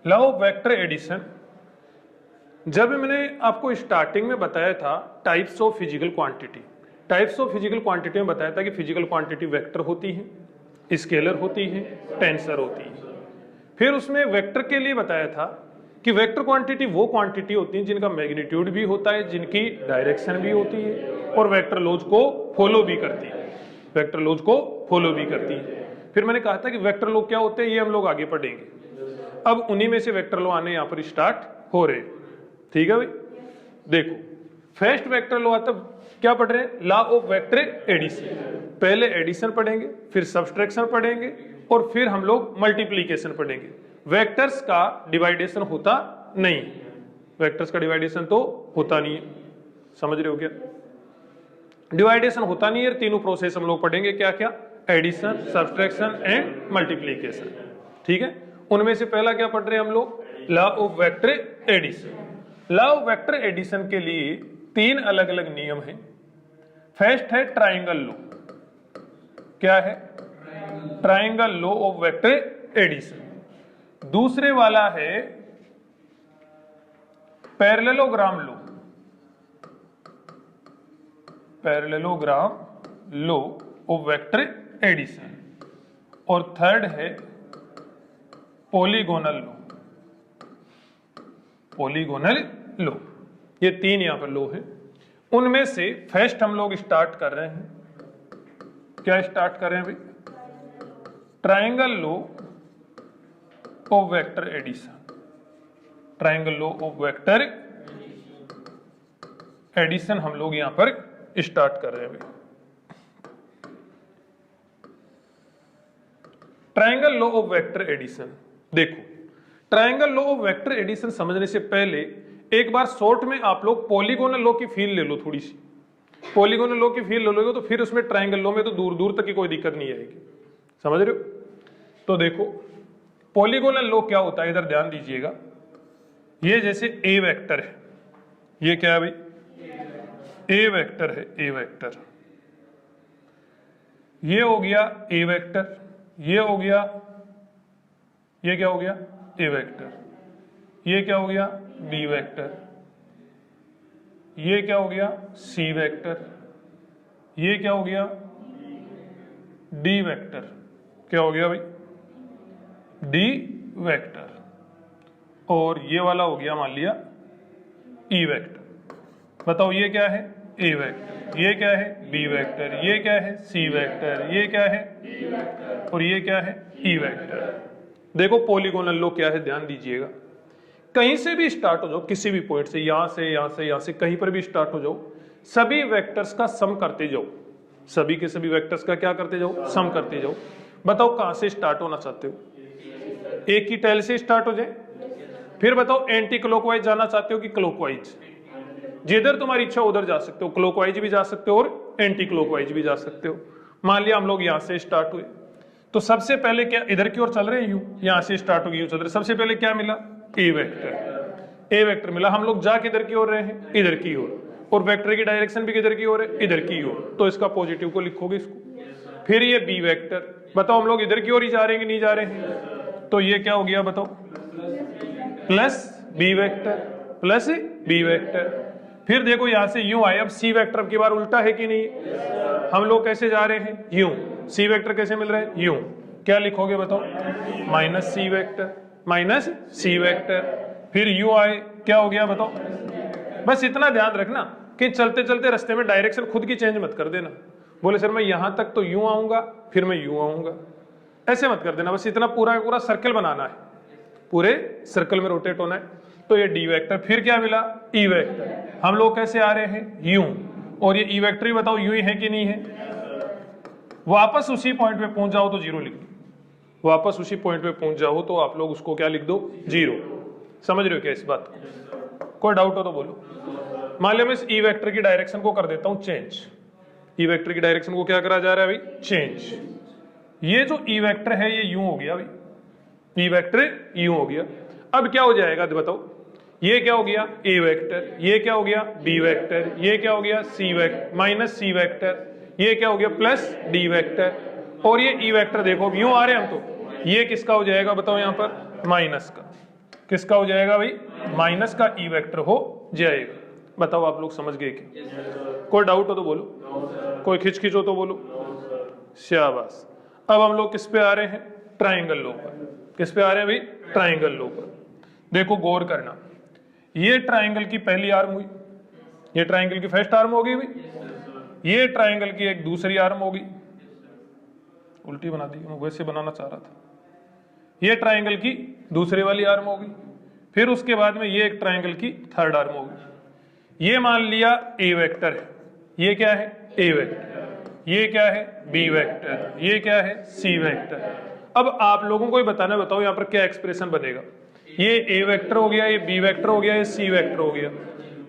Law of vector addition. जब मैंने आपको स्टार्टिंग में बताया था types of physical quantity, types of physical quantity में बताया था कि फिजिकल क्वांटिटी वेक्टर होती है, स्केलर होती है, टेंसर होती है। फिर उसमें वेक्टर के लिए बताया था कि वेक्टर क्वांटिटी वो क्वांटिटी होती है जिनका मैग्नीट्यूड भी होता है, जिनकी डायरेक्शन भी होती है और वेक्टर लॉज को फॉलो भी करती है, वेक्टर लॉज को फॉलो भी करती है। फिर मैंने कहा था कि वेक्टर लॉ क्या होते हैं ये हम लोग आगे पढ़ेंगे। अब उन्हीं में से वेक्टर लॉ आने यहाँ पर स्टार्ट हो रहे, ठीक है भाई। देखो फर्स्ट वेक्टर लॉ आता, क्या पढ़ रहे हैं, लॉ ऑफ वेक्टर एडिशन। पहले एडिशन पढ़ेंगे, फिर सब्सट्रैक्शन पढ़ेंगे और फिर हम लोग मल्टीप्लीकेशन पढ़ेंगे। वेक्टर्स का डिवाइडेशन होता नहीं, वेक्टर्स का डिवाइडेशन तो होता नहीं है, समझ रहे हो क्या, डिवाइडेशन होता नहीं है। तीनों प्रोसेस हम लोग पढ़ेंगे, क्या क्या, एडिशन, सब्सट्रैक्शन एंड मल्टीप्लीकेशन, ठीक है। उनमें से पहला क्या पढ़ रहे हैं हम लोग, law of vector addition. Law of vector addition के लिए तीन अलग अलग नियम हैं। फर्स्ट है ट्राइंगल लॉ, क्या है, triangle law of vector addition. दूसरे वाला है parallelogram law, parallelogram law of vector addition. और थर्ड है पॉलीगोनल लॉ, पॉलीगोनल लॉ। ये तीन यहां पर लॉ है। उनमें से फर्स्ट हम लोग स्टार्ट कर रहे हैं, क्या स्टार्ट कर रहे हैं भाई, triangle law of vector addition. Triangle law of vector addition हम लोग यहां पर स्टार्ट कर रहे हैं भाई। Triangle law of vector addition, देखो triangle law of vector addition समझने से पहले एक बार शॉर्ट में आप लोग पॉलीगोनल लॉ की फील ले लो थोड़ी सी। पॉलीगोनल लॉ की फील ले लोगे तो फिर उसमें ट्राइंगल लॉ में तो दूर दूर तक की कोई दिक्कत नहीं आएगी, समझ रहे हो। तो देखो पॉलीगोनल लॉ क्या होता है, इधर ध्यान दीजिएगा। ये जैसे ए वेक्टर है, ये क्या है भाई, ए वेक्टर है, ए वेक्टर, ये हो गया ए वेक्टर, ये हो गया, ये क्या हो गया, ए वेक्टर, ये क्या हो गया, बी वेक्टर, ये क्या हो गया, सी वेक्टर, ये क्या हो गया, डी वेक्टर, क्या हो गया भाई, डी वेक्टर। और ये वाला हो गया मान लिया ई वेक्टर। बताओ ये क्या है, ए वेक्टर, ये क्या है, बी वेक्टर, ये क्या है, सी वेक्टर, ये क्या है, और ये क्या है, ई वेक्टर। देखो पॉलीगोनल लॉ क्या है, ध्यान दीजिएगा। कहीं से भी स्टार्ट हो जाओ, किसी भी पॉइंट से, यहां से, यहां से, यहां से, कहीं पर भी स्टार्ट हो जाओ, सभी वेक्टर्स का सम करते जाओ, सभी के सभी वेक्टर्स का क्या करते जाओ, सम करते जाओ। बताओ कहां से स्टार्ट होना चाहते हो, एक ही टेल से स्टार्ट हो जाए, फिर बताओ एंटी क्लॉकवाइज जाना चाहते हो कि क्लॉकवाइज, जिधर तुम्हारी इच्छा उधर जा सकते हो, क्लॉकवाइज भी जा सकते हो और एंटी क्लॉकवाइज भी जा सकते हो। मान लिया हम लोग यहां से स्टार्ट हुए, तो सबसे पहले क्या, इधर की ओर चल रहे हैं यूं, यहां से स्टार्ट हो गई यूं चल रहे, सबसे पहले क्या मिला, ए वेक्टर, ए वेक्टर मिला। हम लोग जा किधर की ओर रहे हैं, इधर की ओर, और वेक्टर की डायरेक्शन भी किधर की ओर है, इधर की ओर, तो इसका पॉजिटिव को लिखोगे इसको। फिर ये बी वेक्टर, बताओ हम लोग इधर की ओर ही जा रहे हैं कि नहीं जा रहे हैं, तो ये क्या हो गया बताओ, plus B vector, plus B vector. फिर देखो यहां से यूं आए, अब सी वेक्टर अब की बार उल्टा है कि नहीं, हम लोग कैसे जा रहे हैं, यूं, सी वेक्टर कैसे मिल रहा है, यूं, क्या लिखोगे बताओ, minus C vector, minus C vector. फिर यूं आए, क्या हो गया बताओ। बस इतना ध्यान रखना कि चलते चलते रास्ते में डायरेक्शन खुद की चेंज मत कर देना, बोले सर मैं यहां तक तो यूं आऊंगा फिर मैं यूं आऊंगा, ऐसे मत कर देना। बस इतना पूरा पूरा सर्कल बनाना है, पूरे सर्कल में रोटेट होना है। तो ये डी वेक्टर, फिर क्या मिला, ई वेक्टर, हम लोग कैसे आ रहे हैं, यूं, और ये ई वेक्टर ही बताओ यूं ही है कि नहीं है। वापस उसी पॉइंट पे पहुंच जाओ तो जीरो लिख दो, वापस उसी पॉइंट पे पहुंच जाओ तो आप लोग उसको क्या लिख दो, जीरो। समझ रहे हो क्या इस बात को, कोई डाउट हो तो बोलो। मान लिया मैं इस ई वेक्टर की डायरेक्शन को कर देता हूं चेंज, ई वेक्टर की डायरेक्शन को क्या करा जा रहा है भाई, चेंज। ये जो ई वेक्टर है ये यूं हो गया भाई, ई वेक्टर यूं हो गया। अब क्या हो जाएगा बताओ, ये क्या हो गया, ए वेक्टर, ये क्या हो गया, बी वेक्टर, ये क्या हो गया, C vector, minus C vector, ये क्या हो गया, प्लस डी वेक्टर, और ये ई वेक्टर देखो यूं आ रहे हैं हम, तो ये किसका हो जाएगा बताओ, यहां पर माइनस का। किसका हो जाएगा भाई, माइनस का ई वेक्टर हो जाएगा। बताओ आप लोग समझ गए क्या? कोई डाउट हो तो बोलो, कोई खिचखिच हो तो बोलो। शाबाश। अब हम लोग किस पे आ रहे हैं, ट्राइंगल लो पर। किस पे आ रहे हैं भाई, ट्राइंगल लो पर। देखो गौर करना, ये ट्राइंगल की पहली आर्म हुई, ये ट्राइंगल की फर्स्ट आर्म होगी भाई, ये ट्राइंगल की एक दूसरी आर्म होगी, उल्टी बना दी, मैं वैसे बनाना चाह रहा था। ये ट्राइंगल की दूसरी वाली आर्म होगी, फिर उसके बाद में ये एक ट्राइंगल की थर्ड आर्म होगी। ये मान लिया ए वेक्टर है, ये क्या है ए वेक्टर, ये क्या है बी वेक्टर, ये क्या है सी वेक्टर। अब आप लोगों को ही बताना, बताओ यहाँ पर क्या एक्सप्रेशन बनेगा। ये ए वेक्टर हो गया, ये बी वेक्टर हो गया, ये सी वेक्टर हो गया।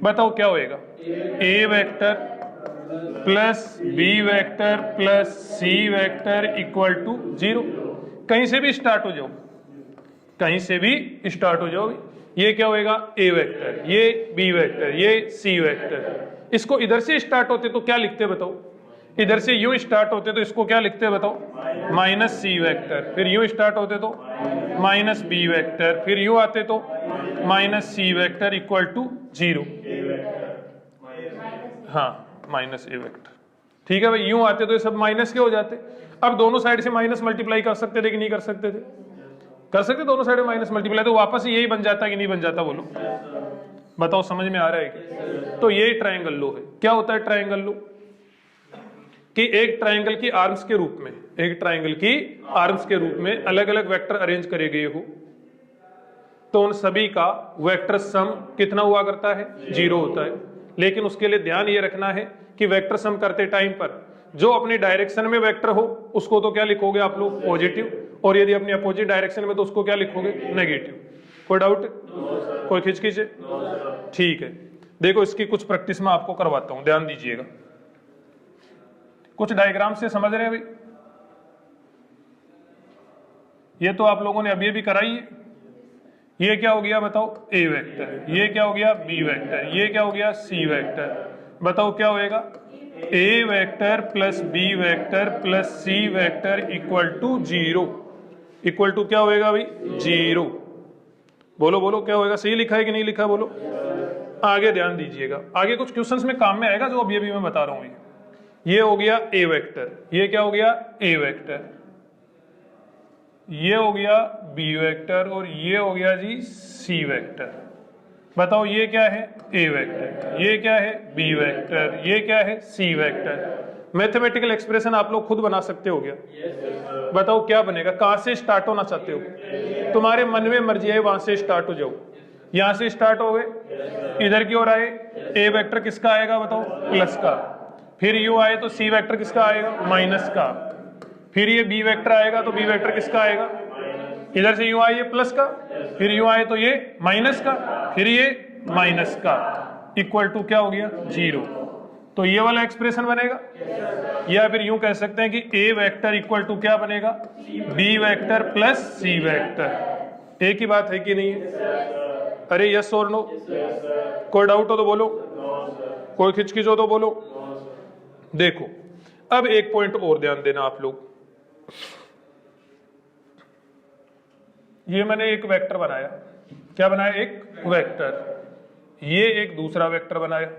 बताओ क्या होएगा, A vector plus B vector plus C vector equal to 0। कहीं से भी स्टार्ट हो जाओ, कहीं से भी स्टार्ट हो जाओ। ये क्या होएगा ए वेक्टर, ये बी वेक्टर, ये सी वेक्टर। इसको इधर से स्टार्ट होते तो क्या लिखते बताओ, इधर से यूं स्टार्ट होते तो इसको क्या लिखते बताओ, माइनस सी वेक्टर। फिर यूं स्टार्ट होते तो माइनस बी वेक्टर, फिर यूं आते तो minus C vector equal to 0। हाँ माइनस ए वेक्टर, ठीक है भाई। यूं आते तो ये सब माइनस के हो जाते। अब दोनों साइड से माइनस मल्टीप्लाई कर सकते थे कि नहीं कर सकते थे, कर सकते दोनों साइड में माइनस मल्टीप्लाई, तो वापस यही बन जाता कि नहीं बन जाता, बोलो बताओ, समझ में आ रहा है क्या? तो ये ट्राइंगल लो है। क्या होता है ट्राइंगल लो, कि एक ट्राइंगल की आर्म्स के रूप में, एक ट्राइंगल की आर्म्स के रूप में अलग अलग वेक्टर अरेंज करे गए हो, तो उन सभी का वेक्टर सम कितना हुआ करता है, 0 होता है। लेकिन उसके लिए ध्यान ये रखना है कि वेक्टर सम करते टाइम पर जो अपनी डायरेक्शन में वेक्टर हो उसको तो क्या लिखोगे आप लोग, पॉजिटिव, और यदि अपनी अपोजिट डायरेक्शन में तो उसको क्या लिखोगे, नेगेटिव। कोई डाउट, कोई खिचखिच है? ठीक है, देखो इसकी कुछ प्रैक्टिस में आपको करवाता हूं, ध्यान दीजिएगा। कुछ डायग्राम से समझ रहे हैं भाई, ये तो आप लोगों ने अभी भी कराई है। ये क्या हो गया बताओ, ए वेक्टर, ये क्या हो गया बी वेक्टर, ये क्या हो गया सी वेक्टर। बताओ क्या होएगा, A vector plus B vector plus C vector equal to 0। Equal to क्या होएगा भाई, 0। बोलो बोलो क्या होएगा, सही लिखा है कि नहीं लिखा, बोलो। आगे ध्यान दीजिएगा, आगे कुछ क्वेश्चंस में काम में आएगा जो अभी अभी मैं बता रहा हूं। ये हो गया ए वेक्टर, ये क्या हो गया ए वेक्टर, ये हो गया बी वेक्टर, और ये हो गया जी सी वेक्टर। बताओ ये क्या है ए वेक्टर, ये क्या है बी वेक्टर, ये क्या है सी वेक्टर। मैथमेटिकल एक्सप्रेशन आप लोग खुद बना सकते हो क्या? बताओ क्या बनेगा, कहां से स्टार्ट होना चाहते हो, तुम्हारे मन में मर्जी है वहां से स्टार्ट हो जाओ। यहां से स्टार्ट हो गए, इधर की ओर आए, ए वेक्टर किसका आएगा बताओ, प्लस का। फिर यू आए तो सी वेक्टर किसका आएगा, माइनस का। फिर ये बी वेक्टर आएगा तो बी वेक्टर किसका आएगा, इधर से यू आए प्लस का, फिर यू आए तो ये माइनस का, फिर ये माइनस का, इक्वल टू क्या हो गया 0। तो ये वाला एक्सप्रेशन बनेगा। या फिर यूं कह सकते हैं कि ए वेक्टर इक्वल टू क्या बनेगा, B vector plus C vector. एक ही बात है कि नहीं है? अरे यस और नो, कोई डाउट हो तो बोलो, कोई खिचखिच हो तो बोलो। देखो अब एक पॉइंट और ध्यान देना आप लोग, ये मैंने एक वेक्टर बनाया, क्या बनाया, एक वेक्टर। ये एक दूसरा वेक्टर बनाया,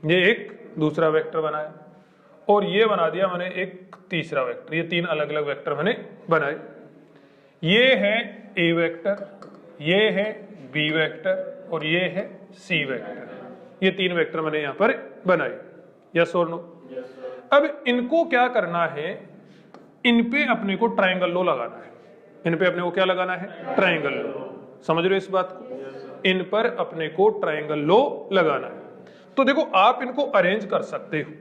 ये एक दूसरा वेक्टर बनाया, और ये बना दिया मैंने एक तीसरा वेक्टर। ये 3 अलग अलग वेक्टर मैंने बनाए। ये है ए वेक्टर, ये है बी वेक्टर, और ये है सी वेक्टर। ये 3 वेक्टर मैंने यहां पर बनाए। यस और नो? अब इनको क्या करना है, इन पे अपने को ट्राइंगल लो लगाना है। इन पे अपने को क्या लगाना है, ट्राइंगल लो। समझ रहे हो इस बात को? इन पर अपने को ट्राइंगल लो लगाना है। तो देखो आप इनको अरेंज कर सकते हो,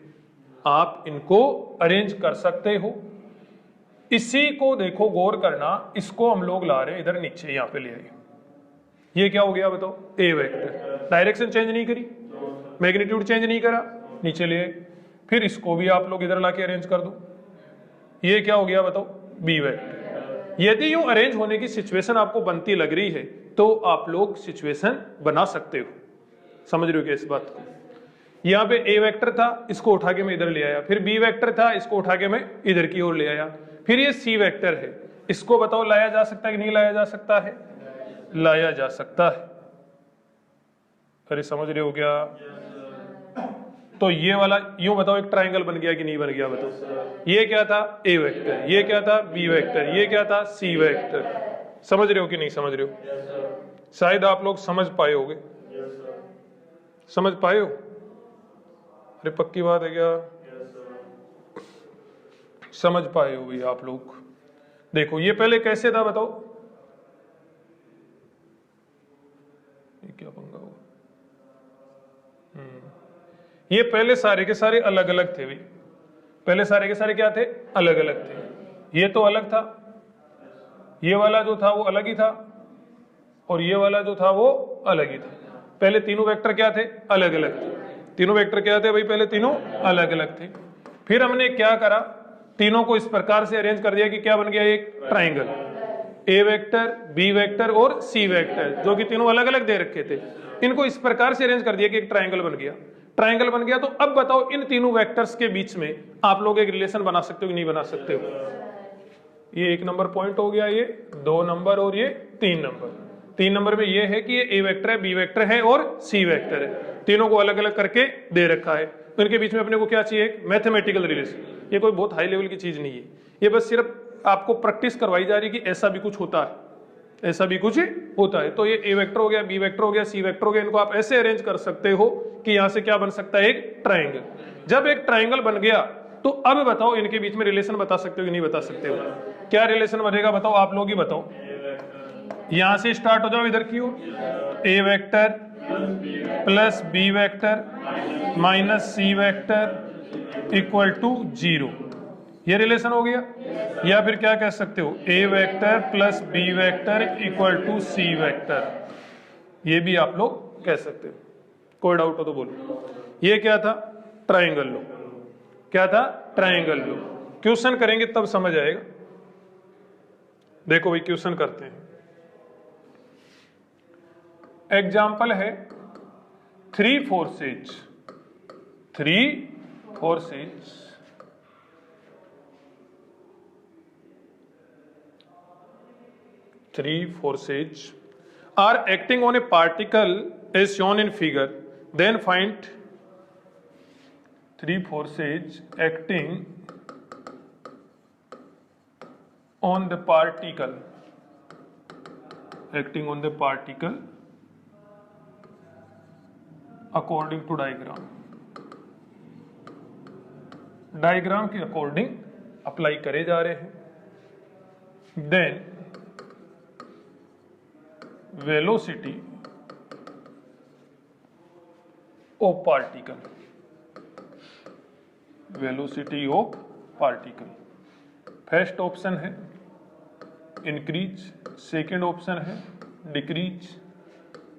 आप इनको अरेंज कर सकते हो। इसी को देखो गौर करना, इसको हम लोग ला रहे हैं इधर नीचे, यहां पे ले आए। ये क्या हो गया बताओ, ए वेक्टर। डायरेक्शन चेंज नहीं करी, मैग्नीट्यूड चेंज नहीं करा, नीचे ले आए। फिर इसको भी आप लोग इधर लाके अरेंज कर दो। ये क्या हो गया बताओ, बी वेक्टर। यदि यूं अरेंज होने की सिचुएशन आपको बनती लग रही है तो आप लोग सिचुएशन बना सकते हो। समझ रहे हो क्या इस बात को? यहाँ पे ए वेक्टर था, इसको उठा के मैं इधर ले आया। फिर बी वेक्टर था, इसको उठा के मैं इधर की ओर ले आया। फिर ये सी वेक्टर है, इसको बताओ लाया जा सकता है कि नहीं लाया जा सकता है? लाया जा सकता है। अरे समझ रहे हो क्या? तो ये वाला यूं बताओ, एक ट्रायंगल बन गया कि नहीं बन गया बताओ? ये क्या था? ए वेक्टर, ये क्या था? बी वेक्टर, ये क्या था? C vector. समझ रहे हो कि नहीं समझ रहे हो? शायद आप लोग समझ पाए होगे। समझ पाए हो? अरे पक्की बात है क्या? समझ पाए हो भैया आप लोग? देखो ये पहले कैसे था बताओ? ये क्या पंगा हुआ? ये पहले सारे के सारे अलग अलग थे भाई। पहले सारे के सारे क्या थे? अलग अलग थे। ये तो अलग था, ये वाला जो था वो अलग ही था, और ये वाला जो था वो अलग ही था। पहले तीनों वेक्टर क्या थे? अलग अलग थे। तीनों वेक्टर क्या थे भाई? पहले तीनों अलग अलग थे। फिर हमने क्या करा? तीनों को इस प्रकार से अरेंज कर दिया कि क्या बन गया? एक ट्राइंगल। ए वेक्टर, बी वेक्टर और सी वेक्टर, जो कि तीनों अलग अलग दे रखे थे, इनको इस प्रकार से अरेंज कर दिया कि एक ट्राइंगल बन गया। ट्राइंगल बन गया तो अब बताओ इन तीनों वेक्टर्स के बीच में आप लोग एक रिलेशन बना सकते हो कि नहीं बना सकते हो? ये 1 नंबर पॉइंट हो गया, ये 2 नंबर और ये 3 नंबर। 3 नंबर में ये है कि ये ए वेक्टर है, बी वेक्टर है और सी वेक्टर है। तीनों को अलग अलग करके दे रखा है, तो इनके बीच में अपने को क्या चाहिए? एक मैथमेटिकल रिलेशन। ये कोई बहुत हाई लेवल की चीज नहीं है, ये बस सिर्फ आपको प्रैक्टिस करवाई जा रही है कि ऐसा भी कुछ होता है, ऐसा भी कुछ होता है। तो ये ए वेक्टर हो गया, बी वेक्टर हो गया, सी वेक्टर हो गया, इनको आप ऐसे अरेंज कर सकते हो कि यहां से क्या बन सकता है? एक ट्राइंगल। जब एक ट्राइंगल बन गया तो अब बताओ इनके बीच में रिलेशन बता सकते हो कि नहीं बता सकते हो? क्या रिलेशन बनेगा बताओ? आप लोग ही बताओ। यहां से स्टार्ट हो जाओ, इधर की ओर। A vector plus B vector minus C vector equal to 0, ये रिलेशन हो गया। या फिर क्या कह सकते हो? A vector plus B vector equal to C vector, ये भी आप लोग कह सकते हो। कोई डाउट हो तो बोलो। ये क्या था? ट्राइंगल लो। क्या था? ट्राइंगल लो। क्वेश्चन करेंगे तब समझ आएगा। देखो भाई क्वेश्चन करते हैं। एग्जाम्पल है 3 forces. 3 forces are acting on a particle as shown in figure, then find 3 forces acting on the particle according to diagram के अकॉर्डिंग अप्लाई करे जा रहे हैं। Then velocity of particle. First option है increase, second option है decrease,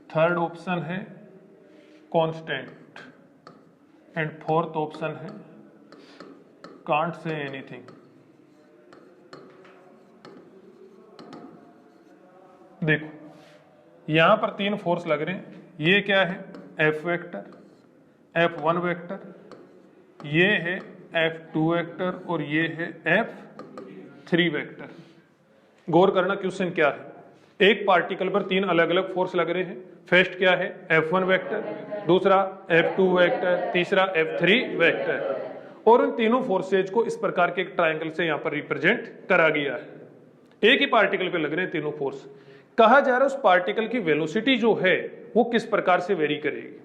third option है constant and fourth option है can't say anything. देखो यहां पर 3 फोर्स लग रहे हैं। ये क्या है? एफ वेक्टर, F1 वेक्टर, ये है F2 वेक्टर और ये है F3 वेक्टर। गौर करना क्वेश्चन क्या है। एक पार्टिकल पर 3 अलग अलग फोर्स लग रहे हैं। फर्स्ट क्या है? F1 वेक्टर, दूसरा F2 वेक्टर, तीसरा F3 वेक्टर, और उन तीनों फोर्सेज को इस प्रकार के एक ट्रायंगल से यहां पर रिप्रेजेंट करा गया है। एक ही पार्टिकल पे लग रहे हैं तीनों फोर्स। कहा जा रहा है उस पार्टिकल की वेलोसिटी जो है वो किस प्रकार से वेरी करेगी।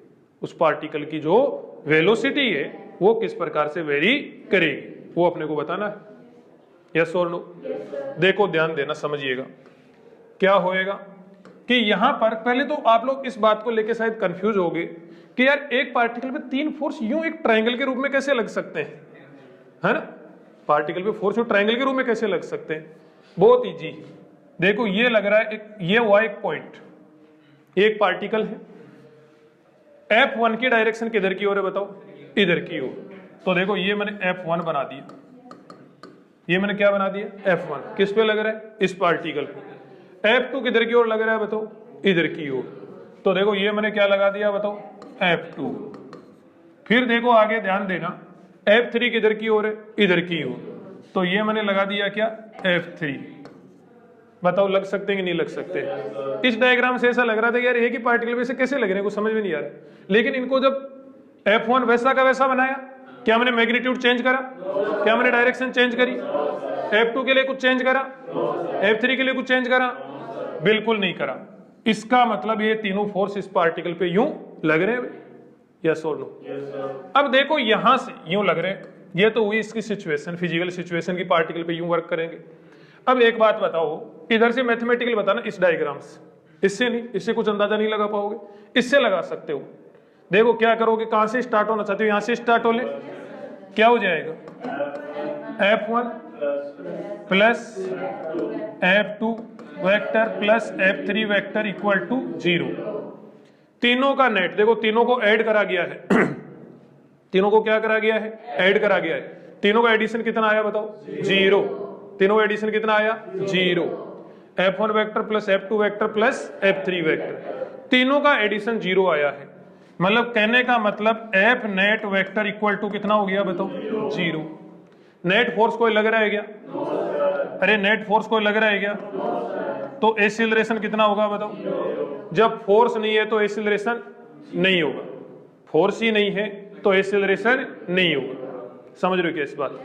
उस पार्टिकल की जो वेलोसिटी है वो किस प्रकार से वेरी करेगी, वो अपने को बताना है। यस और नो? देखो ध्यान देना, समझिएगा क्या होएगा कि यहां पर पहले तो आप लोग इस बात को लेके शायद कंफ्यूज हो गए कि यार एक पार्टिकल पे 3 फोर्स यूं एक ट्रायंगल के रूप में कैसे लग सकते हैं, है ना? पार्टिकल पे फोर्स ट्रायंगल के रूप में कैसे लग सकते हैं? बहुत इजी। देखो ये लग रहा है ये हुआ एक पॉइंट, एक पार्टिकल है। F1 की डायरेक्शन किधर की ओर है बताओ? इधर की ओर। तो देखो ये मैंने F1 बना दिया, ये मैंने क्या बना दिया? F1। किस पे लग रहा है? इस पार्टिकल पे। F2 किधर की ओर लग रहा है बताओ? इधर की ओर। तो देखो ये मैंने क्या लगा दिया बताओ? F2। फिर देखो आगे ध्यान देना, F3 किधर की ओर है? इधर की ओर। तो ये मैंने लगा दिया क्या? F3। बताओ लग सकते हैं कि नहीं लग सकते? इस डायग्राम से ऐसा लग रहा था कि यार एक ही पार्टिकल वैसे कैसे लग रहे हैं, कुछ समझ में नहीं आ रहा। लेकिन इनको जब F1 वैसा का वैसा बनाया, क्या मैंने मैग्नीट्यूड चेंज करा? क्या मैंने डायरेक्शन चेंज करी? F2 के लिए कुछ चेंज करा? F3 के लिए कुछ चेंज करा? बिल्कुल नहीं करा। इसका मतलब ये तीनों फोर्स इस पार्टिकल पे यूं लग रहे हैं। यस और नो? अब देखो यहां से यूं लग रहे हैं, ये तो हुई इसकी सिचुएशन, फिजिकल सिचुएशन की पार्टिकल पे यूं वर्क करेंगे। अब एक बात बताओ, इधर से मैथमेटिकल बताना इस डायग्राम से, इससे नहीं, इससे कुछ अंदाजा नहीं लगा पाओगे, इससे लगा सकते हो। देखो क्या करोगे, कहां से स्टार्ट होना चाहते हो, यहां से स्टार्ट हो ले, क्या हो जाएगा? F1 plus F2 vector plus F3 vector equal to 0। तीनों का नेट देखो, तीनों को ऐड करा गया है तीनों को क्या करा गया है? ऐड करा गया है। तीनों का एडिशन कितना आया बताओ? 0। तीनों का एडिशन कितना आया? 0। F1 vector plus F2 vector plus F3 vector, तीनों का एडिशन 0 आया है। मतलब कहने का मतलब F net vector equal to कितना हो गया बताओ? 0। नेट फोर्स कोई लग रहा है क्या? अरे नेट फोर्स कोई लग रहा है क्या? तो एक्सीलरेशन कितना होगा बताओ? जब फोर्स नहीं है तो एक्सीलरेशन नहीं होगा, फोर्स ही नहीं है तो एक्सीलरेशन नहीं होगा। समझ रहे हो क्या इस बात?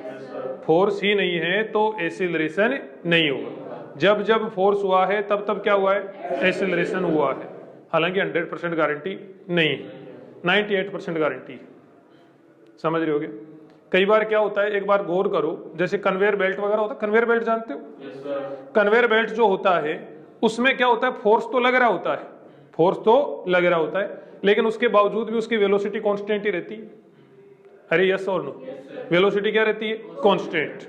फोर्स ही नहीं है तो एक्सीलरेशन नहीं होगा। जब जब फोर्स हुआ है तब तब क्या हुआ है? एक्सीलरेशन हुआ है। हालांकि 100% गारंटी नहीं है, 98% गारंटी है। समझ रहे होगे? कई बार क्या होता है, एक बार गौर करो, जैसे कन्वेयर बेल्ट वगैरह होता है, कन्वेयर बेल्ट जानते हो? कन्वेयर बेल्ट जो होता है उसमें क्या होता है, फोर्स तो लग रहा होता है, फोर्स तो लग रहा होता है, लेकिन उसके बावजूद भी उसकी वेलोसिटी कांस्टेंट ही रहती है। अरे यस और नो? वेलोसिटी क्या रहती है? कांस्टेंट।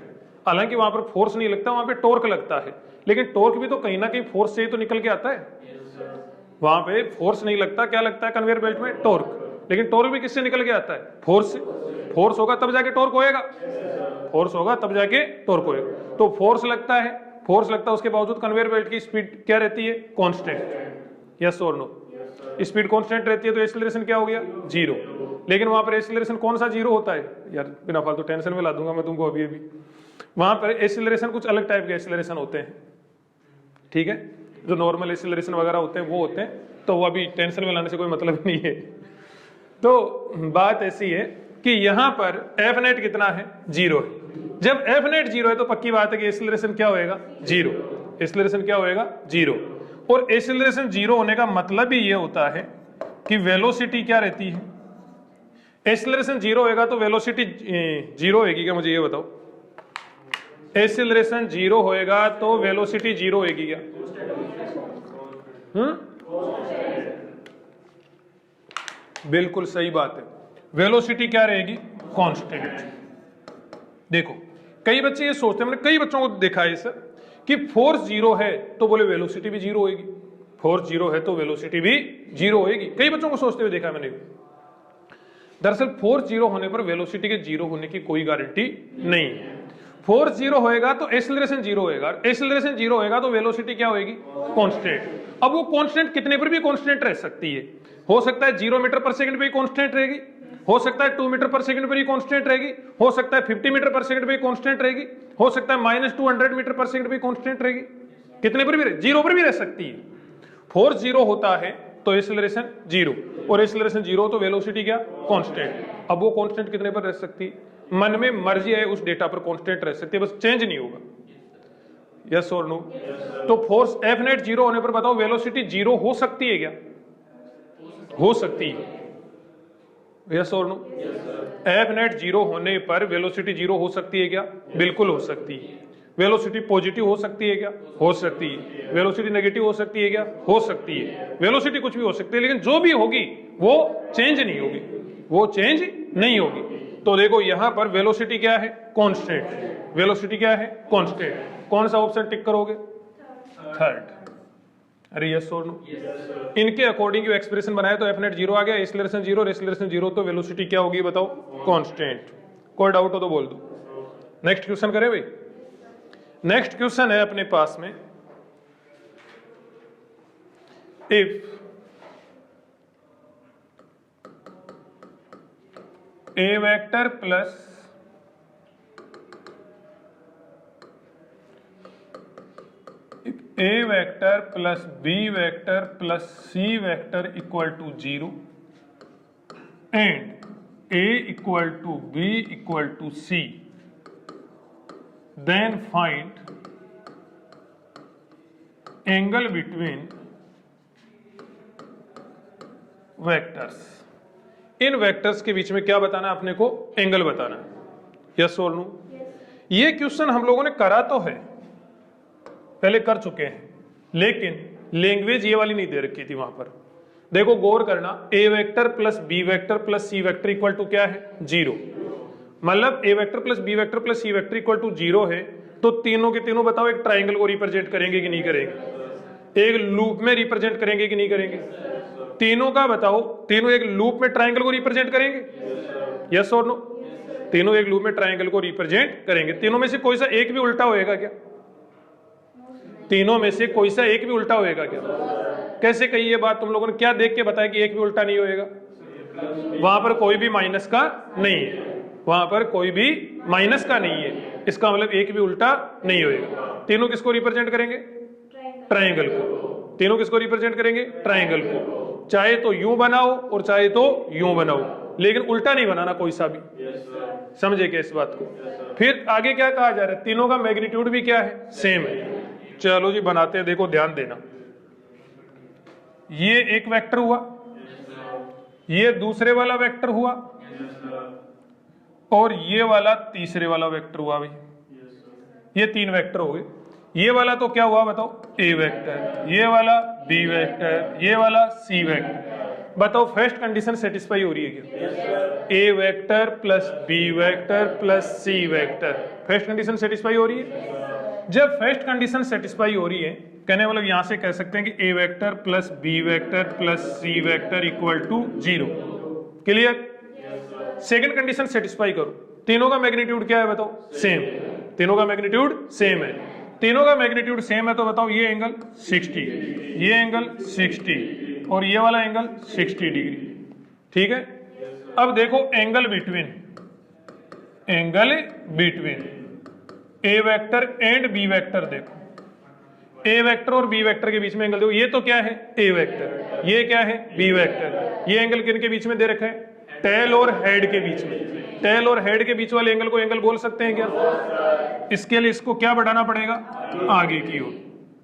हालांकि वहां पर फोर्स नहीं लगता, वहां पे टॉर्क लगता है, लेकिन टॉर्क भी तो कहीं ना कहीं फोर्स से ही तो निकल के आता है। वहां पे फोर्स नहीं लगता, क्या लगता है कन्वेयर बेल्ट में? टॉर्क। लेकिन टॉर्क भी किससे निकल के आता है? फोर्स से। फोर्स होगा तब जाके टॉर्क होएगा, फोर्स होगा तब जाके टॉर्क होएगा। तो फोर्स लगता है, फोर्स लगता है, उसके बावजूद कन्वेयर बेल्ट की स्पीड क्या रहती है? कांस्टेंट। यस और नो? स्पीड कांस्टेंट रहती है तो एक्सीलरेशन क्या हो गया? 0। लेकिन वहां पर एक्सीलरेशन कौन सा 0 होता है? यार बिना फालतू टेंशन में ला दूंगा मैं तुमको अभी अभी। वहां पर एक्सीलरेशन कुछ अलग टाइप के एक्सीलरेशन होते हैं, ठीक है? जो नॉर्मल एक्सीलरेशन वगैरह होते हैं वो होते हैं, तो वो अभी टेंशन में लाने से कोई मतलब नहीं है। तो बात ऐसी है कि यहां पर एफ नेट कितना है? 0 है। जब एफ नेट 0 है तो पक्की बात है कि एक्सीलरेशन क्या होएगा? 0। एक्सीलरेशन क्या होएगा? 0। और एक्सीलरेशन 0 होने का मतलब ही ये होता है कि वेलोसिटी क्या रहती है? एक्सीलरेशन 0 होएगा तो वेलोसिटी 0 होएगी क्या? मुझे ये बताओ। एक्सीलरेशन 0 होएगा तो वेलोसिटी 0 होएगी क्या? बिल्कुल सही बात है। वेलोसिटी क्या रहेगी? कांस्टेंट। देखो कई बच्चे ये सोचते हैं, मैंने कई बच्चों को देखा है सर, कि फोर्स 0 है तो बोले वेलोसिटी भी 0 होएगी, फोर्स 0 है तो वेलोसिटी भी 0 होएगी। कई बच्चों को सोचते हुए देखा है मैंने। दरअसल फोर्स 0 होने पर वेलोसिटी के 0 होने की कोई गारंटी नहीं है। फोर्स 0 होएगा तो एक्सीलरेशन 0 होएगा, एक्सीलरेशन 0 होएगा तो वेलोसिटी क्या होएगी? कांस्टेंट। अब वो कांस्टेंट कितने पर भी कांस्टेंट रह सकती है। हो सकता है 0 मीटर पर सेकंड पे ही कांस्टेंट रहेगी, हो सकता है 2 मीटर पर सेकंड पर ही कांस्टेंट रहेगी, हो सकता है 50 मीटर पर सेकंड पे ही कांस्टेंट रहेगी, हो सकता है -200 मीटर पर सेकंड पे कांस्टेंट रहेगी। कितने पर भी रहे? 0 पर भी रह सकती है। फोर्स 0 होता है तो एक्सीलरेशन 0, और एक्सीलरेशन 0 तो वेलोसिटी क्या? कांस्टेंट। अब वो कांस्टेंट कितने पर रह सकती है? मन में मर्जी है उस डेटा पर कांस्टेंट रह सकती है, बस चेंज नहीं होगा। यस और नो? तो फोर्स एफ नेट 0 होने पर बताओ वेलोसिटी 0 हो सकती है क्या? हो सकती है। यस और नो? एफ नेट 0 होने पर वेलोसिटी 0 हो सकती है क्या? बिल्कुल हो सकती है। वेलोसिटी पॉजिटिव हो सकती है क्या? हो सकती है। वेलोसिटी नेगेटिव हो सकती है क्या? हो सकती है। वेलोसिटी कुछ भी हो सकती है, लेकिन जो भी होगी वो चेंज नहीं होगी, वो चेंज नहीं होगी। तो देखो यहां पर वेलोसिटी क्या है? कांस्टेंट। वेलोसिटी क्या है? कांस्टेंट। कौन सा ऑप्शन टिक करोगे? थर्ड। अरे यस और नो? इनके अकॉर्डिंग जो एक्सप्रेशन बनाया तो एफ नेट 0 आ गया, एक्सीलरेशन 0, एक्सीलरेशन 0 तो वेलोसिटी क्या होगी बताओ? कांस्टेंट। कोई डाउट हो तो बोल दो। नेक्स्ट क्वेश्चन करें भाई। नेक्स्ट क्वेश्चन है अपने पास में, if A vector plus A vector plus B vector plus C vector equal to 0 and A equal to B equal to C, then find angle between vectors. इन vectors के बीच में क्या बताना है अपने को? एंगल बताना है। यस और नो? ये क्वेश्चन हम लोगों ने करा तो है, पहले कर चुके हैं, लेकिन लैंग्वेज ये वाली नहीं दे रखी थी वहां पर। देखो गौर करना, A vector plus B vector plus C vector equal to क्या है? 0। मतलब A vector plus B vector plus C vector equal to 0 है, तो तीनों के तीनों बताओ एक ट्राइंगल को रिप्रेजेंट करेंगे कि नहीं करेंगे? एक लूप में रिप्रेजेंट करेंगे कि नहीं करेंगे? तीनों का बताओ, तीनों एक लूप में ट्राइंगल को रिप्रेजेंट करेंगे? यस और नो? तीनों एक लूप में ट्राइंगल को रिप्रेजेंट करेंगे। तीनों में से कोई सा एक भी उल्टा होएगा क्या? तीनों में से कोई सा एक भी उल्टा होएगा क्या? कैसे कही ये बात? तुम लोगों ने क्या देख के बताया कि एक भी उल्टा नहीं होएगा? वहां पर कोई भी माइनस का नहीं है, वहां पर कोई भी माइनस का नहीं है, इसका मतलब एक भी उल्टा नहीं होएगा। तीनों किसको रिप्रेजेंट करेंगे? ट्राइंगल को। तीनों किसको रिप्रेजेंट करेंगे? ट्राइंगल को। चाहे तो यूं बनाओ और चाहे तो यूं बनाओ, लेकिन उल्टा नहीं बनाना कोई सा भी। समझे क्या इस बात को? फिर आगे क्या कहा जा रहा है? तीनों का मैग्नीट्यूड भी क्या है? सेम है। चलो जी बनाते हैं, देखो ध्यान देना। ये एक वेक्टर हुआ, ये दूसरे वाला वेक्टर हुआ, और ये वाला तीसरे वाला वेक्टर हुआ। भाई ये 3 वेक्टर हो गए। ये वाला तो क्या हुआ बताओ? A vector. ये वाला बी वेक्टर, ये वाला सी वेक्टर। बताओ फर्स्ट कंडीशन सेटिस्फाई हो रही है क्या? A vector plus B vector plus C vector, first condition satisfy हो रही है। जब फर्स्ट कंडीशन सेटिस्फाई हो रही है, कहने मतलब यहां से कह सकते हैं कि A vector plus B vector plus C vector equal to 0। Clear? Second condition satisfy करो, तीनों का मैग्नीट्यूड क्या है बताओ? सेम। तीनों का मैग्नीट्यूड सेम है। तीनों का मैग्नीट्यूड सेम है तो बताओ ये एंगल 60, ये एंगल 60 और ये वाला एंगल 60 डिग्री। ठीक है? अब देखो angle between A vector and B vector. देखो ए वेक्टर और बी वेक्टर के बीच में एंगल देखो, ये तो क्या है? ए वेक्टर, ये क्या है? B vector. ये एंगल किन के बीच में दे रखा है? टेल और हेड के बीच में। टेल और हेड के बीच वाले एंगल को एंगल बोल सकते हैं क्या? इसके लिए इसको क्या बढ़ाना पड़ेगा? आगे की ओर।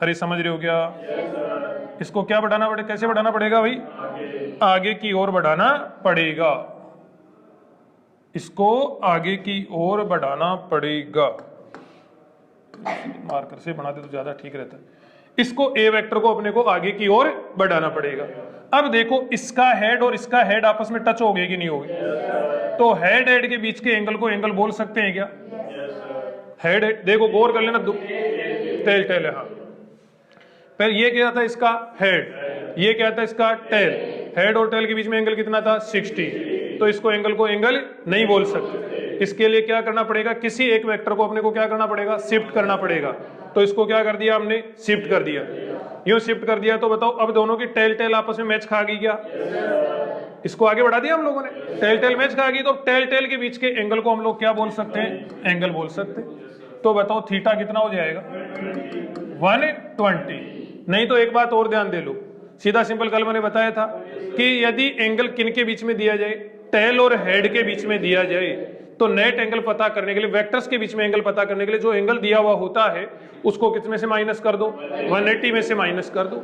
अरे समझ रहे हो क्या? इसको क्या बढ़ाना पड़ेगा? कैसे बढ़ाना पड़ेगा भाई? आगे की ओर बढ़ाना पड़ेगा। इसको आगे की ओर बढ़ाना पड़ेगा। मार्कर से बनाते तो ज्यादा ठीक रहता है। इसको ए वेक्टर को अपने को आगे की ओर बढ़ाना पड़ेगा। अब देखो इसका हेड और इसका हेड आपस में टच हो गए कि नहीं हो गए? तो हेड हेड के बीच के एंगल को एंगल बोल सकते हैं क्या? हेड हेड देखो गौर कर लेना, टेल टेल है। हाँ, फिर ये क्या था? इसका हेड, ये क्या था? इसका टेल। हेड और टेल के बीच में एंगल कितना था? 60। तो इसको एंगल को एंगल नहीं बोल सकते। इसके लिए क्या करना पड़ेगा? किसी एक वेक्टर को अपने को क्या करना पड़ेगा? शिफ्ट करना पड़ेगा। तो इसको क्या कर दिया हमने? शिफ्ट कर दिया। यूं शिफ्ट कर दिया तो बताओ अब दोनों की टेल टेल आपस में मैच खा गई क्या? इसको आगे बढ़ा दिया हम लोगों ने, टेल टेल मैच खा गई। तो टेल टेल के बीच के एंगल को हम लोग क्या बोल सकते हैं? एंगल बोल सकते हैं। तो बताओ थीटा कितना हो जाएगा? 120। नहीं तो एक बात और ध्यान दे लो, सीधा सिंपल कल मैंने बताया था कि यदि एंगल किन के बीच में दिया जाए? टेल और हेड के बीच में दिया जाए, तो नेट एंगल पता करने के लिए, वेक्टर्स के बीच में एंगल पता करने के लिए जो एंगल दिया हुआ होता है उसको कितने से माइनस कर दो? 180 में से माइनस कर दो।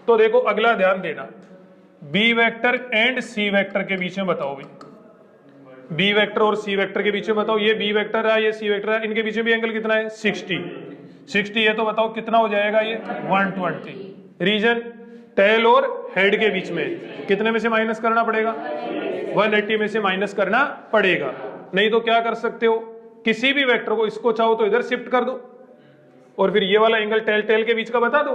तो देखो अगला ध्यान देना, B vector and C vector के बीच में बताओ भाई, बी वेक्टर और सी वेक्टर के बीच में बताओ, ये बी वेक्टर है ये सी वेक्टर है, इनके बीच में भी एंगल कितना है? 60 है। तो बताओ कितना हो जाएगा ये? 120। रीजन टेल और हेड के बीच में कितने में से माइनस करना पड़ेगा? 180 में से माइनस करना पड़ेगा। नहीं तो क्या कर सकते हो? किसी भी वेक्टर को, इसको चाहो तो इधर शिफ्ट कर दो और फिर ये वाला एंगल टेल टेल के बीच का बता दो,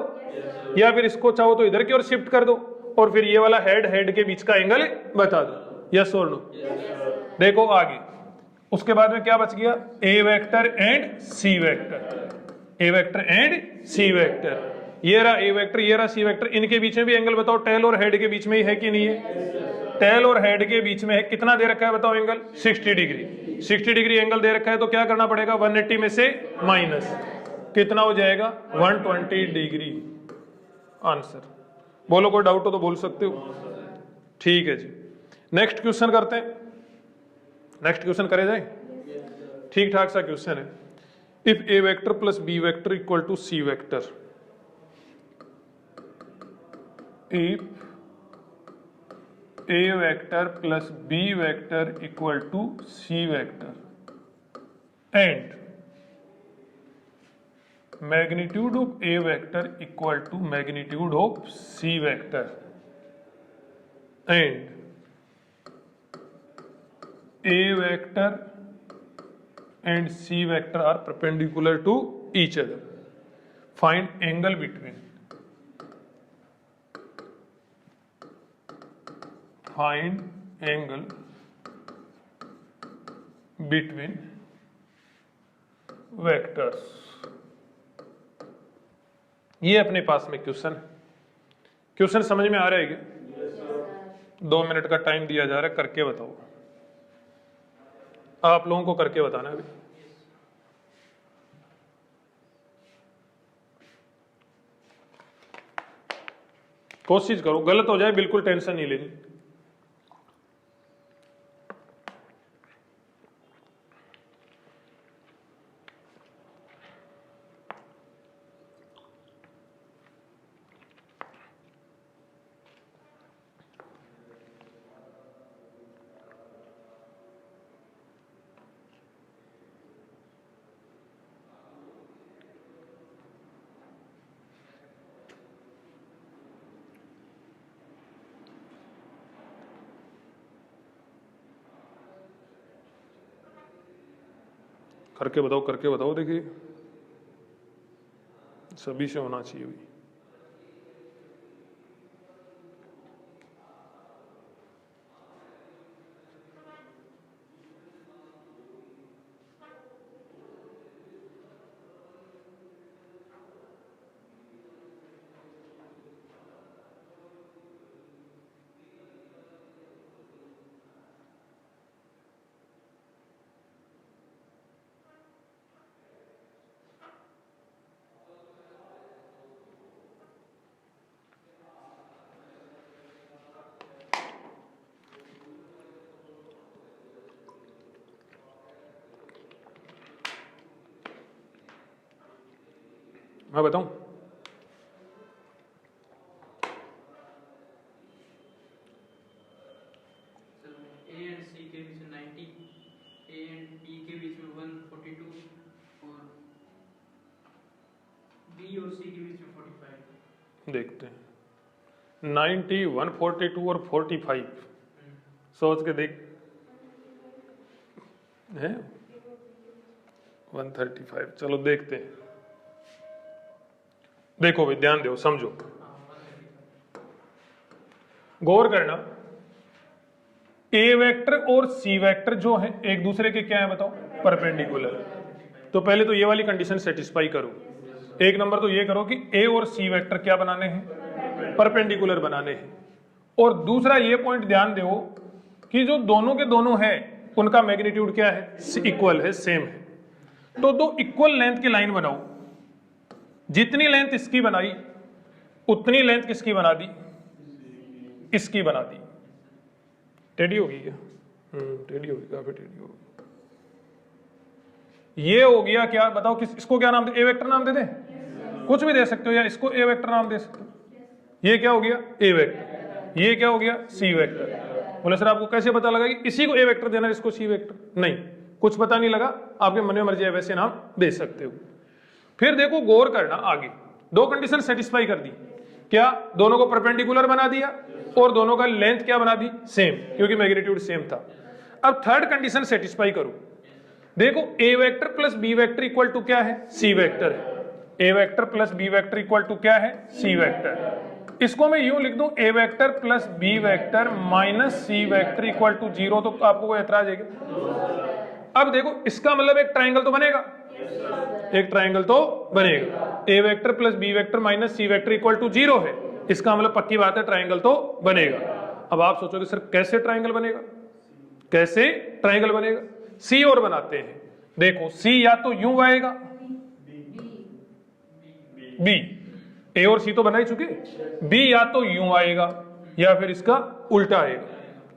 या फिर इसको चाहो तो इधर की ओर शिफ्ट कर दो और फिर ये वाला हेड हेड के बीच का एंगल बता दो। यस और नो? देखो आगे उसके बाद में क्या बच गया? A vector and C vector. A vector and C vector, ये रहा ए वेक्टर, ये रहा सी वेक्टर, इनके बीच में भी एंगल बताओ, टेल और हेड के बीच में ही है कि नहीं है? टेल और हेड के बीच में है, कितना दे रखा है बताओ एंगल? 60 डिग्री। 60 डिग्री एंगल दे रखा है तो क्या करना पड़ेगा? 180 में से माइनस। कितना हो जाएगा 120 डिग्री आंसर। बोलो कोई डाउट हो तो बोल सकते हो। ठीक है जी, नेक्स्ट क्वेश्चन करते हैं। नेक्स्ट क्वेश्चन करे जाए, ठीक ठाक सा क्वेश्चन है। If A vector plus B vector equal to C vector, if A vector plus B vector equal to C vector and magnitude of A vector equal to magnitude of C vector and A vector and C vector are perpendicular to each other. Find angle between. Find angle between vectors. ये अपने पास में question है। Question समझ में आ रहा है क्या? 2 मिनट का टाइम दिया जा रहा है, करके बताओ। आप लोगों को करके बताना है। कोशिश करो, गलत हो जाए बिल्कुल टेंशन नहीं लेनी। करके बताओ, करके बताओ। देखिए सभी से होना चाहिए भाई। मैं बताऊं, ए एंड सी के बीच में 90, ए एंड ई के बीच में 142 और बी और सी के बीच में 45। देखते हैं 90, 142 और 45। सोच के देख है 135। चलो देखते हैं। देखो भाई ध्यान दो, समझो, गौर करना। ए वेक्टर और सी वेक्टर जो है एक दूसरे के क्या है बताओ, परपेंडिकुलर। तो पहले तो ये वाली कंडीशन सेटिस्फाई करो। एक नंबर तो ये करो कि ए और सी वेक्टर क्या बनाने हैं, परपेंडिकुलर बनाने हैं। और दूसरा ये पॉइंट ध्यान दो कि जो दोनों के दोनों है उनका मैग्नीट्यूड क्या है, इक्वल है, सेम है। तो दो इक्वल लेंथ की लाइन बनाओ। जितनी लेंथ इसकी बनाई उतनी लेंथ किसकी बना दी, इसकी बना दी। टेढ़ी होगी क्या? टेढ़ी होगी, काफी टेढ़ी होगी। ये हो गया क्या बताओ, किस इसको क्या नाम दे, ए वेक्टर नाम दे दे, कुछ भी दे सकते हो, या इसको ए वेक्टर नाम दे सकते हो। ये क्या हो गया, ए वेक्टर। ये क्या हो गया, सी वेक्टर। बोले सर आपको कैसे पता लगा कि इसी को ए वेक्टर देना है, इसको सी वेक्टर? नहीं, कुछ पता नहीं लगा, आपके मन में मर्जी है वैसे नाम दे सकते हो। फिर देखो गौर करना, आगे दो कंडीशन सेटिस्फाई कर दी। क्या, दोनों को परपेंडिकुलर बना दिया और दोनों का लेंथ क्या बना दी, सेम, क्योंकि मैग्नीट्यूड सेम था। अब थर्ड कंडीशन सेटिस्फाई करो। देखो A vector plus B vector equal to क्या है, सी वेक्टर है। A vector plus B vector equal to क्या है, सी वेक्टर। इसको मैं यूं लिख दूं, A vector plus B vector minus C vector equal to 0। तो आपको कोई एतराज है क्या? अब देखो इसका मतलब एक ट्राइंगल तो बनेगा, एक ट्राइंगल तो बनेगा। A vector plus B vector minus C vector equal to 0 है, इसका मतलब पक्की बात है ट्राइंगल तो बनेगा। अब आप सोचोगे सर कैसे ट्राइंगल बनेगा, कैसे ट्राइंगल बनेगा? सी और बनाते हैं। देखो सी या तो यूं आएगा, बी, ए और सी तो बना ही चुके, बी या तो यूं आएगा या फिर इसका उल्टा आएगा,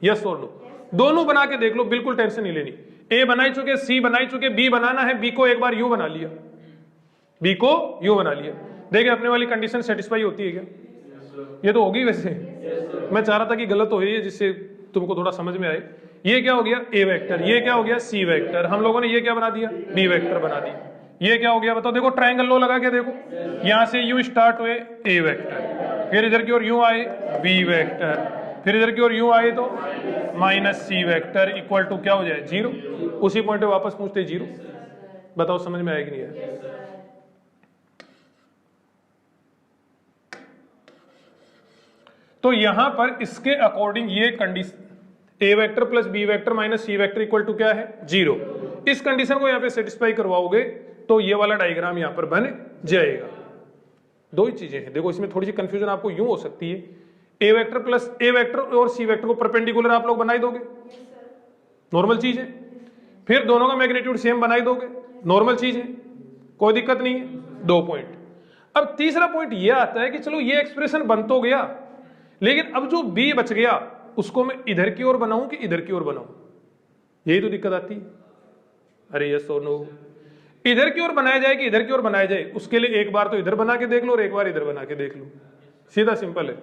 यस और नो, दोनों बना के देख लो, बिल्कुल टेंशन नहीं लेनी। ए बना ही चुके, सी बना ही चुके, बी बनाना है, बी को एक बार यू बना लिया, बी को यू बना लिया, देखिए अपने वाली कंडीशन सेटिस्फाई होती है क्या? ये तो होगी वैसे, मैं चाह रहा था कि गलत हो ये जिससे तुमको थोड़ा समझ में आए। ये क्या हो गया? ए वेक्टर, ये क्या हो गया? सी वेक्टर, हम लोगों ने ये क्या बना दिया? बी वेक्टर बना दिया। ये क्या हो गया बताओ? देखो ट्रायंगल लो लगा के देखो, यहां से यू स्टार्ट हुए ए वेक्टर, फिर इधर की ओर यू आए बी वेक्टर, फिर इधर की ओर यू आए तो minus C vector equal to क्या हो जाए? जीरो। उसी पॉइंट पे वापस पूछते जीरो। बताओ समझ में आएगी नहीं आएगी? तो यहां पर इसके अकॉर्डिंग ये condition A vector plus B vector minus C vector equal to क्या है? जीरो। इस कंडीशन को यहां पे सेटिस्फाई करवाओगे तो ये वाला डायग्राम यहां पर बन जाएगा। दो ही चीजें हैं, देखो इसमें थोड़ी सी कंफ्यूजन आपको यूं हो सकती है, A vector plus A vector और सी वेक्टर को परपेंडिकुलर आप लोग बनाई दोगे, नॉर्मल चीज है, फिर दोनों का मैग्नीट्यूड सेम बनाई दोगे, नॉर्मल चीज है, कोई दिक्कत नहीं है। दो पॉइंट। अब तीसरा पॉइंट ये आता है कि चलो ये एक्सप्रेशन बन तो गया, लेकिन अब जो बी बच गया उसको मैं इधर की ओर बनाऊं कि इधर की ओर बनाऊं, यही तो दिक्कत आती है। अरे यस और नो, इधर की ओर बनाया जाए कि इधर की ओर बनाया जाए, उसके लिए एक बार तो इधर बना के देख लो और एक बार इधर बना के देख लो, सीधा सिंपल है।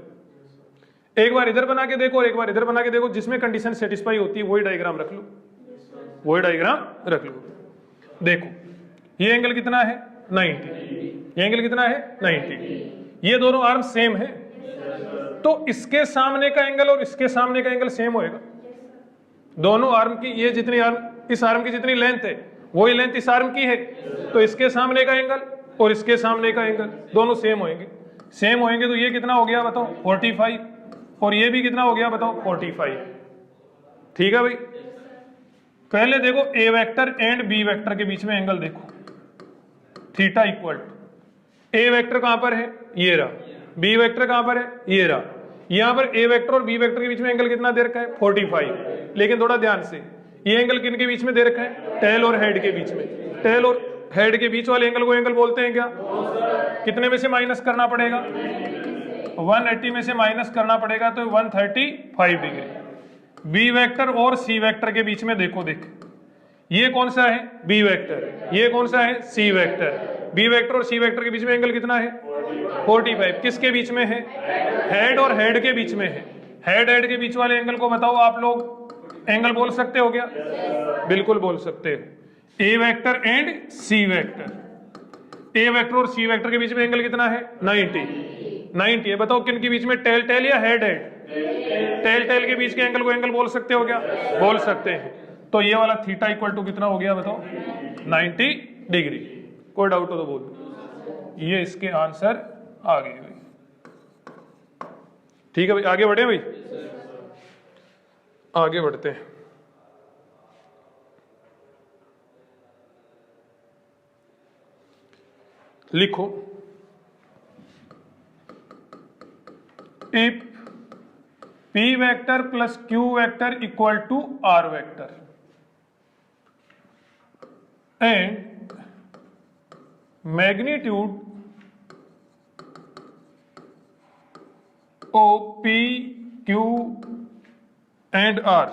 एक बार इधर बना के देखो और एक बार इधर बना के देखो, जिसमें कंडीशन सेटिस्फाई होती है वही डायग्राम रख लो, वही डायग्राम रख लो। देखो ये एंगल कितना है? 90। ये एंगल कितना है? 90। ये दोनों आर्म सेम है, तो इसके सामने का एंगल और इसके सामने का एंगल सेम होएगा। दोनों आर्म की ये जितनी आर्म, इस आर्म की जितनी लेंथ है वही लेंथ इस आर्म की है, तो इसके सामने का एंगल और इसके सामने का एंगल दोनों सेम होंगे। सेम होंगे तो ये कितना हो गया बताओ? 45। और ये भी कितना हो गया बताओ? 45। ठीक है भाई। पहले देखो A vector and B vector के बीच में एंगल देखो, theta equal to, A vector कहां पर है? ये रहा। बी वेक्टर कहां पर है? ये रहा। यहां पर ए वेक्टर और बी वेक्टर के बीच में एंगल कितना दे रखा है? 45। लेकिन थोड़ा ध्यान से, ये एंगल किन के बीच में दे रखा है? टेल और हेड के बीच में। टेल और हेड के बीच वाले एंगल को एंगल बोलते हैं क्या? कितने में से माइनस करना पड़ेगा? 180 में से माइनस करना पड़ेगा, तो 135 डिग्री। बी वेक्टर और सी वेक्टर के बीच में देखो, देख ये कौन सा है? B vector. ये कौन सा है? C vector. बी वेक्टर और सी वेक्टर के बीच में एंगल कितना है? 45। किसके बीच में है? हेड और हेड के बीच में है। हेड हेड के बीच वाले एंगल को बताओ आप लोग, एंगल बोल सकते हो क्या? बिल्कुल बोल सकते हो। A vector and C vector. A vector और सी वेक्टर के बीच में एंगल कितना है? 90। 90 है। बताओ किन के बीच में? टेल टेल या हेड हेड? टेल टेल के बीच के एंगल को एंगल बोल सकते हो क्या? बोल सकते हैं। तो ये वाला थीटा इक्वल टू कितना हो गया बताओ? 90 डिग्री। कोई डाउट हो तो बोल। ये इसके आंसर आ गए भाई। ठीक है भाई, आगे बढ़े भाई, आगे बढ़ते हैं। लिखो, if P vector plus Q vector equal to R vector and magnitude O P Q and R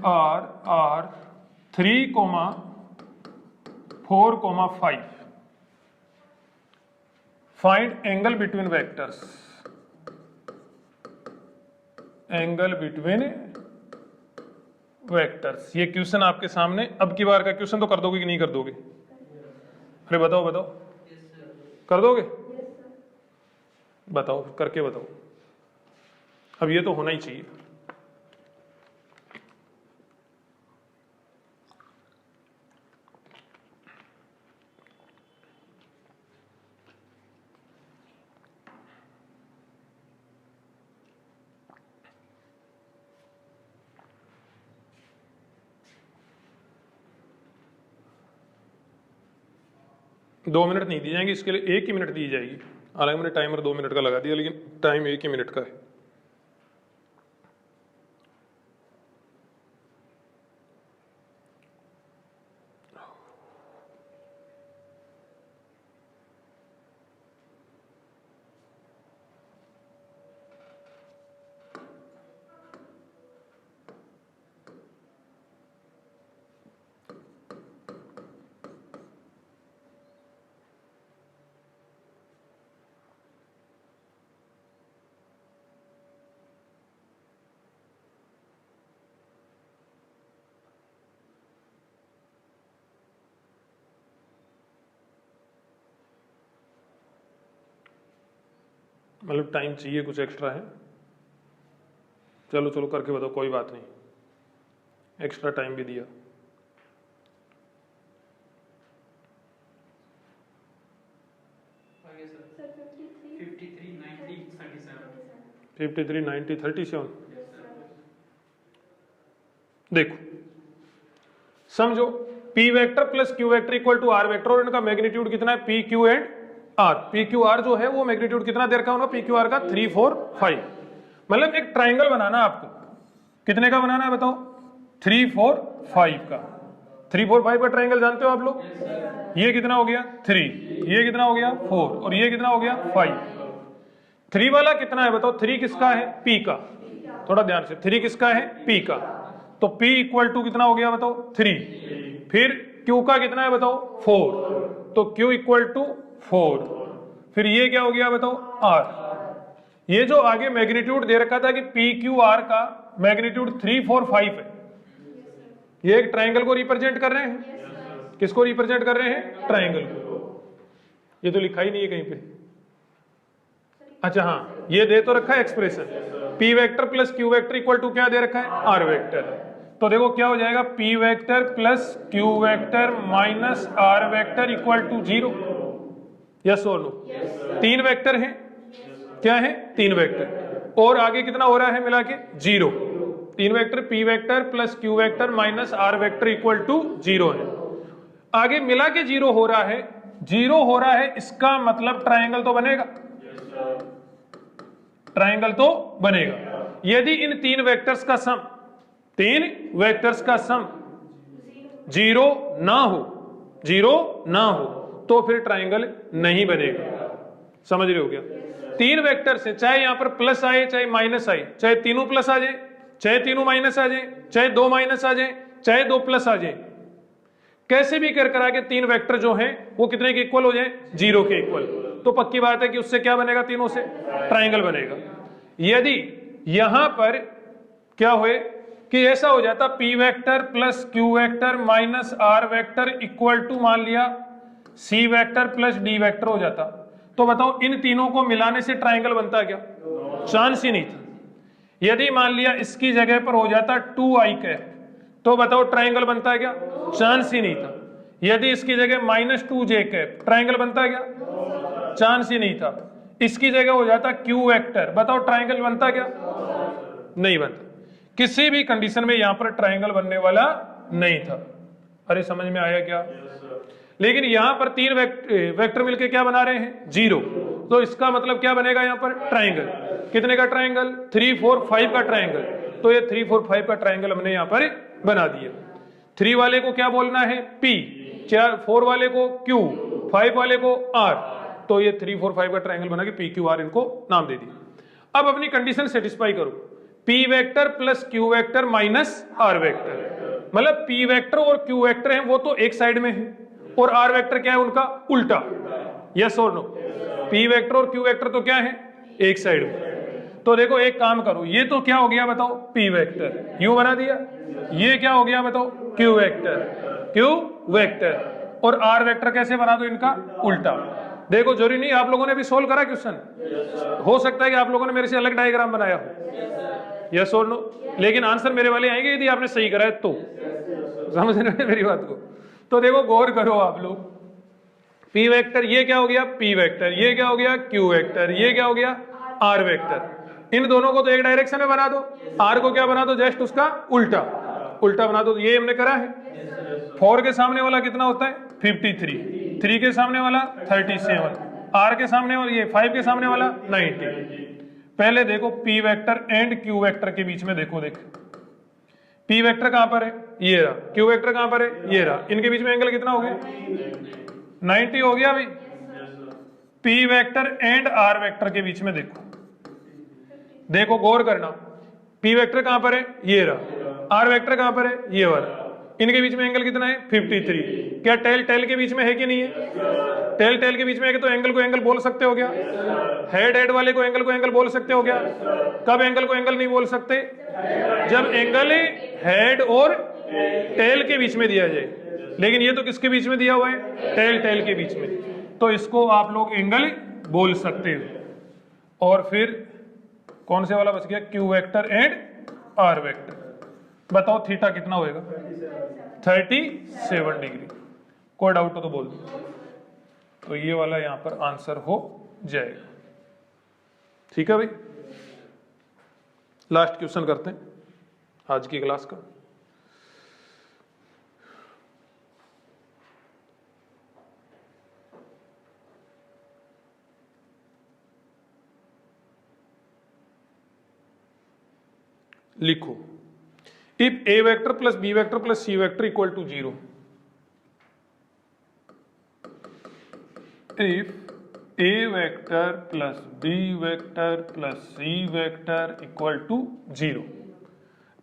are 3, 4, 5. Find angle between vectors. Angle between vectors. ये क्वेश्चन आपके सामने, अब की बार का क्वेश्चन तो कर दोगे कि नहीं कर दोगे? अरे बताओ बताओ, कर दोगे? बताओ, करके बताओ। अब ये तो होना ही चाहिए। दो मिनट नहीं दी जाएंगी इसके लिए, 1 ही मिनट दी जाएगी। हालांकि मैंने टाइमर 2 मिनट का लगा दिया, लेकिन टाइम 1 ही मिनट का है। मतलब टाइम चाहिए कुछ एक्स्ट्रा है? चलो चलो करके बताओ, कोई बात नहीं, एक्स्ट्रा टाइम भी दिया। आगे सर 53 90 37 53 90 37। Yes sir. देखो समझो, P vector plus Q vector equal to R vector, और इनका मैग्नीट्यूड कितना है? P Q and R. P Q R जो है वो मैग्नीट्यूड कितना दे रखा होगा? पी क्यू आर का 3 4 5। मतलब एक ट्राइंगल बनाना है आपको, कितने का बनाना है बताओ? 3 4 5 का। 3 4 5 का ट्राइंगल जानते हो आप लोग? ये कितना हो गया? 3, ये कितना हो गया? 4, और ये कितना हो गया? 5। 3 वाला कितना है बताओ? 3 किसका है? P का। थोड़ा ध्यान से, 3 किसका है? P का। तो P इक्वल टू कितना हो गया बताओ? 3। फिर Q का कितना है बताओ? 4, तो Q इक्वल टू 4। फिर ये क्या हो गया बताओ? R। ये जो आगे मैग्नीट्यूड दे रखा था कि PQR का मैग्नीट्यूड 3 4 5 है, ये एक ट्राइंगल को रिप्रेजेंट कर रहे हैं। किसको रिप्रेजेंट कर रहे हैं? ट्राइंगल को। ये तो लिखा ही नहीं है कहीं पे। अच्छा हाँ, ये दे तो रखा है expression, P vector plus Q vector equal to क्या दे रखा है? R vector. तो देखो क्या हो जाएगा? P vector plus Q vector minus R vector equal to 0। Yes और नो? 3 वेक्टर हैं, क्या है? 3 वेक्टर, और आगे कितना हो रहा है मिला के? 0। 3 vector P vector plus Q vector minus R vector equal to 0 है। आगे मिला के 0 हो रहा है, 0 हो रहा है, इसका मतलब ट्राइंगल तो बनेगा। ट्राइंगल तो बनेगा। यदि इन 3 वेक्टर्स का सम, 3 वेक्टर्स का सम 0 ना हो, 0 ना हो, तो फिर ट्राइंगल नहीं बनेगा। समझ रहे हो क्या? 3 वेक्टर से, चाहे यहां पर प्लस आए चाहे माइनस आए, चाहे तीनों प्लस आ जाए, चाहे तीनों माइनस आ जाए, चाहे 2 माइनस आ जाए, चाहे 2 प्लस आ जाए, कैसे भी कर करा के 3 वेक्टर जो हैं वो कितने के इक्वल हो जाए? 0 के इक्वल। तो पक्की बात है कि उससे क्या बनेगा? तीनों से ट्राइंगल बनेगा। यदि यहां पर क्या हुए कि ऐसा हो जाता P vector plus Q vector minus R vector equal to मान लिया C vector plus D vector हो जाता, तो बताओ इन तीनों को मिलाने से ट्राइंगल बनता क्या? चांस ही नहीं था। यदि मान लिया इसकी जगह पर हो जाता 2i कैप, तो बताओ ट्राइंगल बनता है क्या? चांस ही नहीं था। यदि इसकी जगह -2j कैप, ट्राइंगल बनता है क्या? चांस ही नहीं था। इसकी जगह हो जाता q वेक्टर, बताओ ट्राइंगल बनता क्या? नहीं बनता। किसी भी कंडीशन में यहां पर ट्राइंगल बनने वाला नहीं था। अरे समझ में आया क्या? लेकिन यहां पर 3 वेक्टर मिलके क्या बना रहे हैं? 0। तो इसका मतलब क्या बनेगा यहां पर? ट्राइंगल। कितने का ट्राइंगल? 3 4 5 का ट्राइंगल। तो ये 3 4 5 का ट्राइंगल हमने यहां पर बना दिया। 3 वाले को क्या बोलना है? P, 4 वाले को Q, 5 वाले को R। तो ये 3 4 5 का ट्राइंगल बना के PQR इनको नाम दे दिया। अब अपनी कंडीशन सेटिस्फाई करो, P vector plus Q vector minus R vector, मतलब P वेक्टर और Q वेक्टर हैं वो तो एक साइड में है, और R वेक्टर क्या है उनका? उल्टा। यस और नो? P वेक्टर और Q वेक्टर तो क्या है? एक साइड में। तो देखो एक काम करो, ये तो क्या हो गया बताओ? P वेक्टर, यूं बना दिया। ये क्या हो गया बताओ? Q vector, Q vector. और R वेक्टर कैसे बना दो इनका? उल्टा। देखो जरूरी नहीं आप लोगों ने भी सोल्व करा क्वेश्चन, हो सकता है कि आप लोगों ने मेरे से अलग डायग्राम बनाया हो। यस और नो? लेकिन आंसर मेरे वाले आएंगे यदि आपने सही करा है तो। समझ रहे हैं मेरी बात को? तो देखो गौर करो आप लोग, P वेक्टर ये क्या हो गया? P वेक्टर, ये क्या हो गया? Q वेक्टर, ये क्या हो गया? R vector. इन दोनों को तो एक डायरेक्शन में बना दो, R को क्या बना दो? जस्ट उसका उल्टा, उल्टा बना दो। ये हमने करा है। 4 के सामने वाला कितना होता है? 53, 3 के सामने वाला 37, R के सामने वाला ये 5 के सामने वाला 90। पहले देखो P vector and Q vector के बीच में देखो, P वेक्टर कहां पर है? ये रहा। Q वेक्टर कहां पर है? ये रहा। इनके बीच में एंगल कितना हो गया? 90 हो गया भाई। P vector and R vector के बीच में देखो, देखो गौर करना, P वेक्टर कहां पर है? ये रहा। R वेक्टर कहां पर है? ये वाला। इनके बीच में एंगल कितना है? 53। क्या टेल टेल के बीच में है कि नहीं है? टेल टेल के बीच में है कि तो एंगल को एंगल बोल सकते हो क्या? हेड हेड वाले को एंगल बोल सकते हो क्या? कब एंगल को एंगल नहीं बोल सकते? जब एंगल हेड और टेल के बीच में दिया जाए। लेकिन ये तो किसके बीच में दिया हुआ है? टेल टेल के बीच में। तो इसको आप लोग एंगल बोल सकते हो। और फिर कौन से वाला बच गया, Q vector and R vector. बताओ थीटा कितना होएगा, 37 डिग्री। कोई डाउट हो तो बोल दो। तो ये वाला यहां पर आंसर हो जाएगा। ठीक है भाई, लास्ट क्वेश्चन करते हैं आज की क्लास का। लिखो, if A vector plus B vector plus C vector equal to 0, if A vector plus B vector plus C vector equal to 0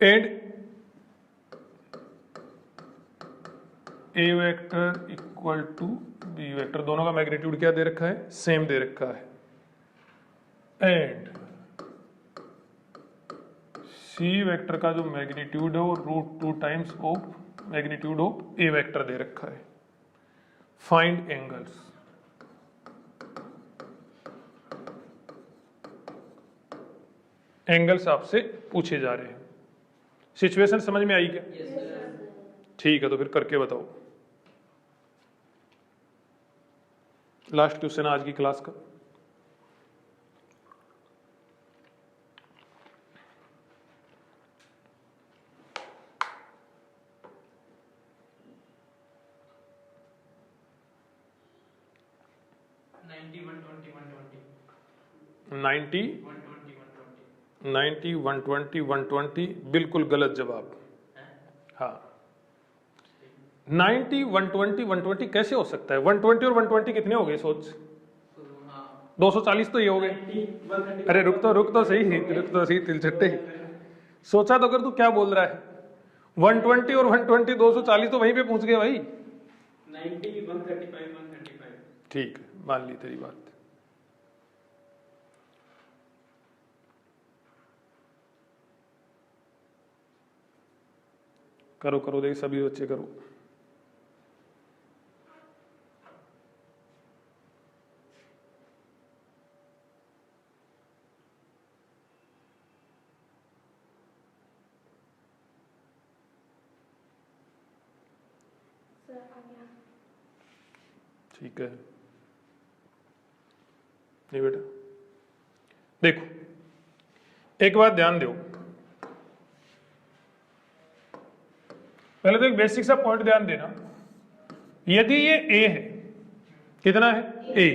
and A vector equal to B vector, दोनों का magnitude क्या दे रखा है, same दे रखा है, and C vector का जो मैग्नीट्यूड है वो √2 times of magnitude of A vector दे रखा है। Find angles. एंगल्स आपसे पूछे जा रहे हैं। सिचुएशन समझ में आई क्या? ठीक है, तो फिर करके बताओ। लास्ट क्वेश्चन आज की क्लास का। नाइन्टी 120 120 बिल्कुल गलत जवाब। हाँ, 90 120 120 कैसे हो सकता है? 120 और 120 कितने हो गए सोच? 240 तो ये हो गए। अरे रुक तो सही तिलछट्टे। सोचा तो कर, तू क्या बोल रहा है? 120 और 120 240 तो वहीं पे पहुंच गए भाई। 90 135 135। ठीक है, मान ली तेरी बात। करो देख, सभी बच्चे करो। ठीक है, नहीं बेटा, देखो एक बात ध्यान दो। पहले तो एक बेसिक सा पॉइंट ध्यान देना। यदि ये ए है, कितना है, ए,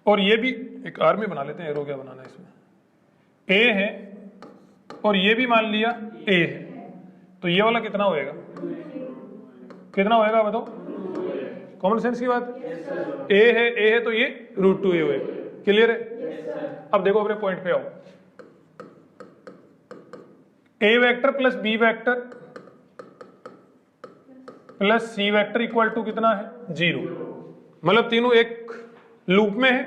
और ये भी एक आर में बना लेते हैं, एरो क्या बनाना है इसमें, ए है और ये भी मान लिया ए है, तो ये वाला कितना होएगा, कितना होएगा बताओ? कॉमन सेंस की बात। ए है तो ये √2a होएगा। क्लियर है? अब देखो अपने पॉइंट पे आओ। A vector plus B vector plus C vector equal to कितना है, 0। मतलब तीनों एक लूप में है।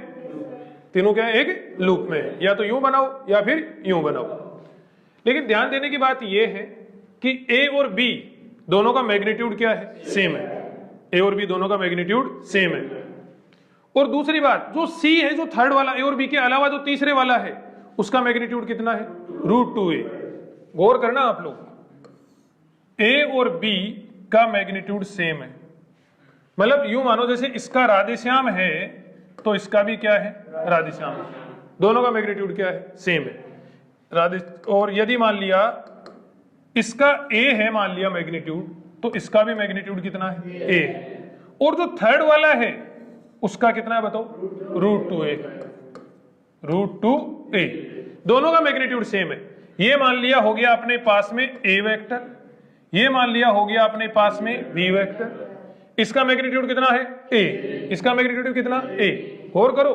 तीनों क्या है, एक लूप में है। या तो यूं बनाओ या फिर यूं बनाओ। लेकिन ध्यान देने की बात यह है कि ए और बी दोनों का मैग्नीट्यूड क्या है, सेम है। ए और बी दोनों का मैग्नीट्यूड सेम है। और दूसरी बात, जो सी है, जो थर्ड वाला, ए और बी के अलावा जो तीसरे वाला है, उसका मैग्नीट्यूड कितना है, √2a। गौर करना आप लोग, ए और बी का मैग्नीट्यूड सेम है। मतलब यूं मानो जैसे इसका राधेश्याम है तो इसका भी क्या है, राधेश्याम है। दोनों का मैग्नीट्यूड क्या है, सेम है। और यदि मान लिया इसका ए है, मान लिया मैग्नीट्यूड, तो इसका भी मैग्नीट्यूड कितना है, ए है। और जो थर्ड वाला है उसका कितना है बताओ, √2a। √2a, दोनों का मैग्नीट्यूड सेम है। ये मान लिया हो गया अपने पास में ए वेक्टर, ये मान लिया हो गया अपने पास में बी वेक्टर। इसका मैग्नीट्यूड कितना है, ए, इसका मैग्नीट्यूड कितना, ए। गौर करो,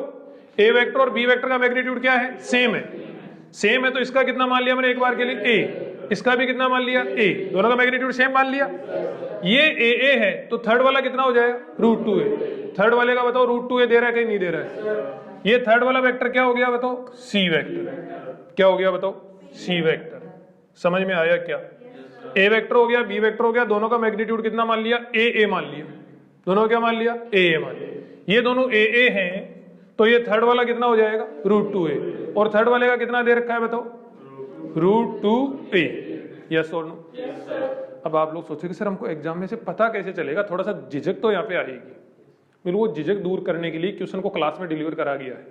ए वेक्टर और बी वेक्टर का मैग्नीट्यूड क्या है, सेम है। सेम है तो इसका कितना मान लिया मैंने एक बार के लिए, ए। इसका भी कितना मान लिया, ए। दोनों का मैग्नीट्यूड सेम मान लिया। ये ए है तो थर्ड वाला कितना हो जाएगा, √2a। थर्ड वाले का बताओ √2a दे रहा है कि नहीं दे रहा है? ये थर्ड वाला वेक्टर क्या हो गया बताओ, सी वेक्टर। क्या हो गया बताओ, सी वेक्टर। समझ में आया क्या? ए वेक्टर हो गया, बी वेक्टर हो गया, दोनों का मैग्नीट्यूड कितना मान लिया, ए मान लिया। दोनों क्या मान लिया, ए मान लिया। ये दोनों ए हैं तो ये थर्ड वाला कितना हो जाएगा √2a, और थर्ड वाले का कितना दे रखा है बताओ √2a। यस और नो? अब आप लोग सोचेंगे सर हमको एग्जाम में से पता कैसे चलेगा, थोड़ा सा झिझक तो यहाँ पे आएगी। बिल्कुल वो झिझक दूर करने के लिए क्वेश्चन को क्लास में डिलीवर करा गया है,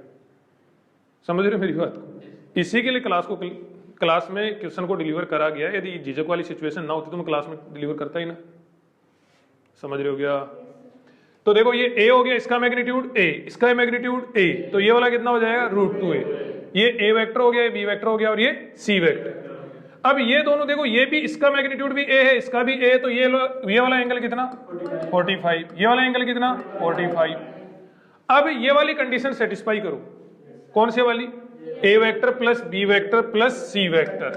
समझ रहे हो मेरी बात को? इसी के लिए क्लास में क्वेश्चन को डिलीवर करा गया है। यदि झिझक वाली सिचुएशन ना होती तो मैं क्लास में डिलीवर करता ही ना, समझ रहे हो क्या? तो देखो ये a हो गया, इसका मैग्नीट्यूड a, इसका मैग्नीट्यूड a, तो ये वाला कितना हो जाएगा √2a। ये a वेक्टर हो गया, ये b वेक्टर हो गया और ये c वेक्टर। अब ये दोनों देखो, ये भी इसका मैग्नीट्यूड भी a है, इसका भी a है, तो ये वाला एंगल कितना 45, ये वाला एंगल कितना 45। अब ये वाली कंडीशन सेटिस्फाई करो, कौन से वाली? a vector plus b vector plus c vector,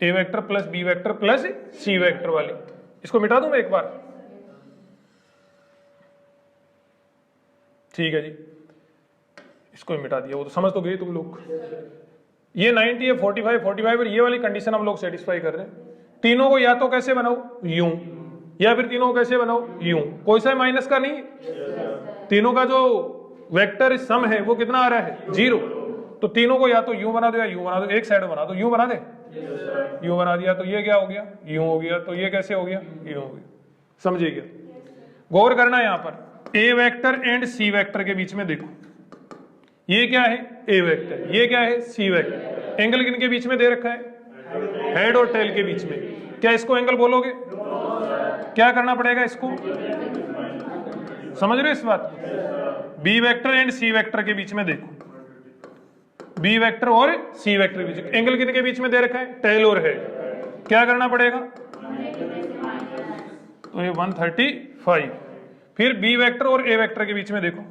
a vector plus b vector plus c vector वाली। इसको मिटा दूं मैं एक बार, ठीक है जी, इसको ही मिटा दिया, वो तो समझ तो गए तुम लोग। ये 90 है, 45 और ये वाली कंडीशन हम लोग सेटिस्फाई कर रहे हैं। तीनों को या तो कैसे बनाओ यूं, या फिर तीनों को कैसे बनाओ यूं, कोई सा माइनस का नहीं, तीनों का जो वेक्टर सम है वो कितना आ रहा है 0। तो तीनों को या तो यूं बना दो या यूं बना दो, एक साइड बना दो, यूं बना दे, यूं बना दिया तो ये क्या हो गया यूं हो गया, तो ये कैसे हो गया यूं हो गया, समझे क्या? गौर करना यहाँ पर a vector and c vector के बीच में देखो, ये क्या है a वेक्टर, ये क्या है c वेक्टर, एंगल किनके बीच में दे रखा है हेड और टेल के बीच में। क्या इसको एंगल बोलोगे? क्या करना पड़ेगा इसको, समझ रहे हो इस बात को? b vector and c vector के बीच में देखो, b वेक्टर और c वेक्टर के बीच एंगल किनके बीच में दे रखा है टेल और हेड, क्या करना पड़ेगा? तो ये 135। फिर b वेक्टर और a वेक्टर के बीच में देखो,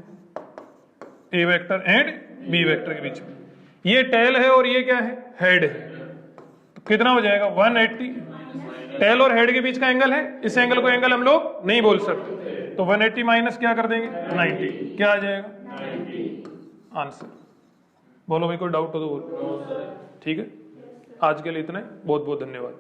a vector and b vector के बीच में, ये टेल है और ये क्या है हेड है, तो कितना हो जाएगा 180। टेल और हेड के बीच का एंगल है, इस एंगल को एंगल हम लोग नहीं बोल सकते, तो 180 माइनस क्या कर देंगे 90, क्या आ जाएगा आंसर। बोलो भाई कोई डाउट हो तो बोलो, ठीक है? आज के लिए इतना ही, बहुत बहुत धन्यवाद।